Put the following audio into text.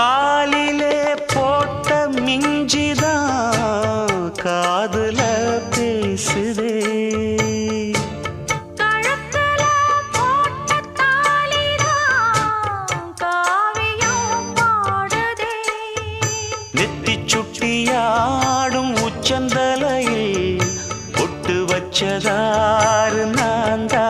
காலிலே போட்ட மிஞ்சிதான் காதுல பேசுதே. கழுத்துல போட்ட தாலிதான் காவியம் பாடுதே. நெத்தி சுட்டியாடும் உச்சந்தலையில் பொட்டு வச்சதாறு நான் தான்.